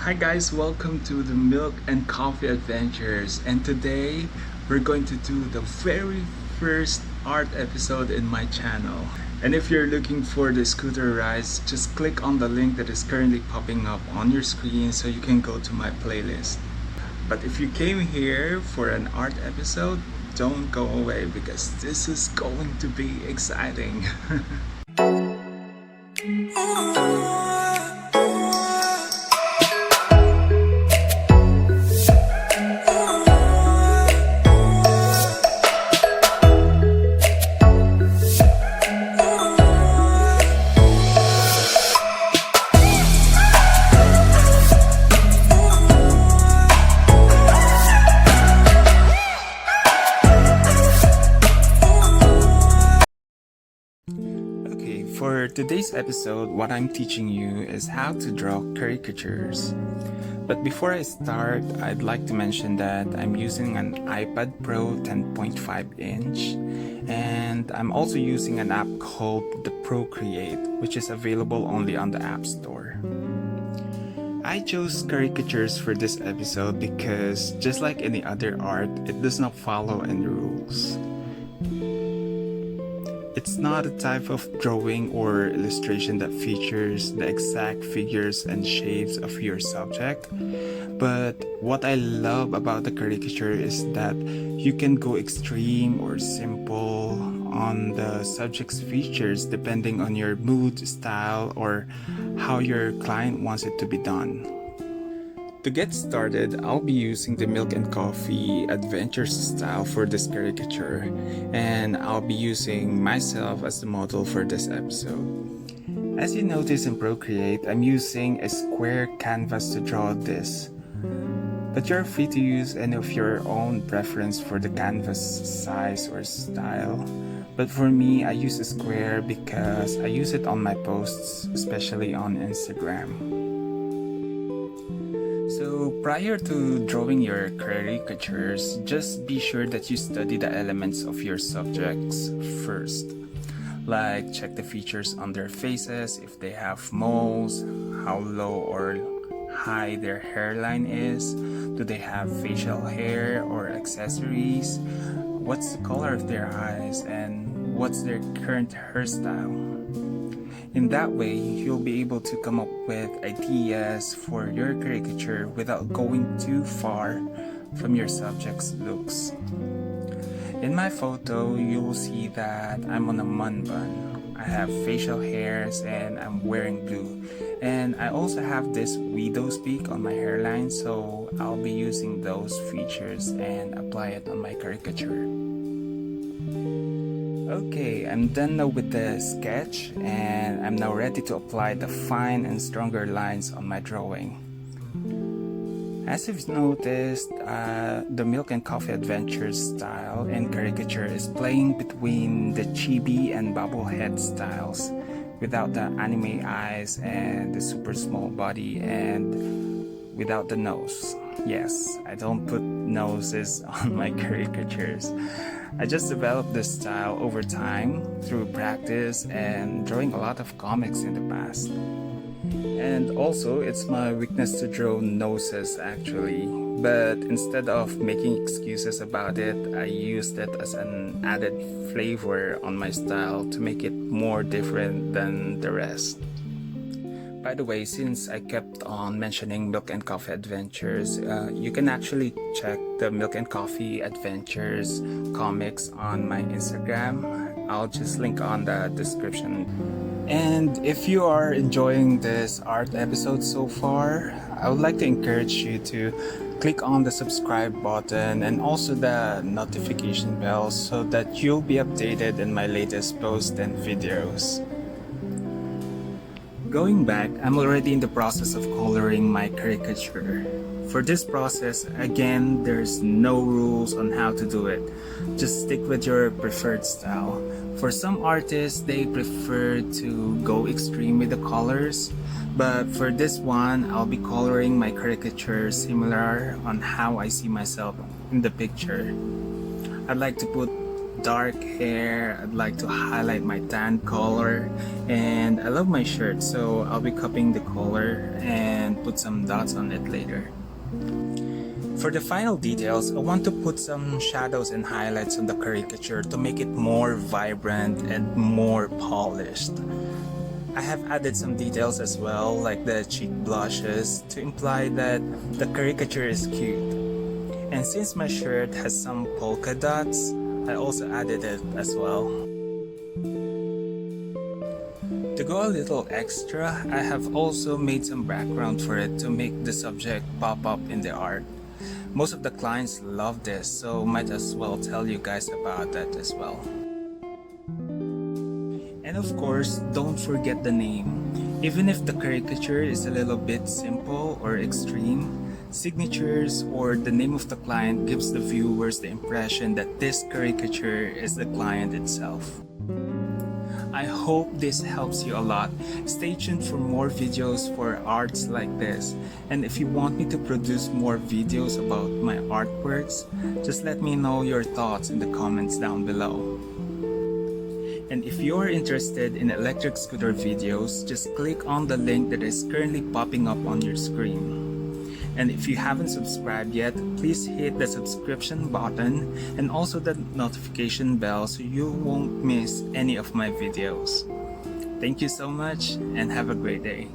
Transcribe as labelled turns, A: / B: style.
A: Hi guys, welcome to the Milk and Coffee Adventures, and today we're going to do the very first art episode in my channel. And if you're looking for the scooter rides, just click on the link that is currently popping up on your screen so you can go to my playlist. But if you came here for an art episode, don't go away because this is going to be exciting. For today's episode, what I'm teaching you is how to draw caricatures. But before I start, I'd like to mention that I'm using an iPad Pro 10.5 inch, and I'm also using an app called the Procreate, which is available only on the App Store. I chose caricatures for this episode because, just like any other art, it does not follow any rules. It's not a type of drawing or illustration that features the exact figures and shapes of your subject, but what I love about the caricature is that you can go extreme or simple on the subject's features depending on your mood, style, or how your client wants it to be done. To get started, I'll be using the Milk and Coffee Adventures style for this caricature, and I'll be using myself as the model for this episode. As you notice in Procreate, I'm using a square canvas to draw this, but you're free to use any of your own preference for the canvas size or style. But for me, I use a square because I use it on my posts, especially on Instagram. So prior to drawing your caricatures, just be sure that you study the elements of your subjects first. Like check the features on their faces, if they have moles, how low or high their hairline is, do they have facial hair or accessories, what's the color of their eyes, and what's their current hairstyle. In that way, you'll be able to come up with ideas for your caricature without going too far from your subject's looks. In my photo, you'll see that I'm on a mun bun. I have facial hairs and I'm wearing blue. And I also have this widow's peak on my hairline, so I'll be using those features and apply it on my caricature. Okay, I'm done now with the sketch, and I'm now ready to apply the fine and stronger lines on my drawing. As you've noticed, the Milk and Coffee Adventures style and caricature is playing between the chibi and bobblehead styles, without the anime eyes and the super small body, and without the nose. Yes, I don't put noses on my caricatures. I just developed this style over time through practice and drawing a lot of comics in the past. And also, it's my weakness to draw noses actually, but instead of making excuses about it, I used it as an added flavor on my style to make it more different than the rest. By the way, since I kept on mentioning Milk and Coffee Adventures, you can actually check the Milk and Coffee Adventures comics on my Instagram. I'll just link on the description. And if you are enjoying this art episode so far, I would like to encourage you to click on the subscribe button and also the notification bell so that you'll be updated in my latest posts and videos. Going back, I'm already in the process of coloring my caricature. For this process, again, there's no rules on how to do it. Just stick with your preferred style. For some artists, they prefer to go extreme with the colors, but for this one, I'll be coloring my caricature similar on how I see myself in the picture. I'd like to put dark hair. I'd like to highlight my tan color, and I love my shirt, so I'll be copying the color and put some dots on it later. For the final details, I want to put some shadows and highlights on the caricature to make it more vibrant and more polished. I have added some details as well, like the cheek blushes, to imply that the caricature is cute. And since my shirt has some polka dots, I also added it as well. To go a little extra, I have also made some background for it to make the subject pop up in the art. Most of the clients love this, so might as well tell you guys about that as well. And of course, don't forget the name. Even if the caricature is a little bit simple or extreme, signatures or the name of the client gives the viewers the impression that this caricature is the client itself. I hope this helps you a lot. Stay tuned for more videos for arts like this. And if you want me to produce more videos about my artworks, just let me know your thoughts in the comments down below. And if you're interested in electric scooter videos, just click on the link that is currently popping up on your screen. And if you haven't subscribed yet, please hit the subscription button and also the notification bell so you won't miss any of my videos. Thank you so much and have a great day.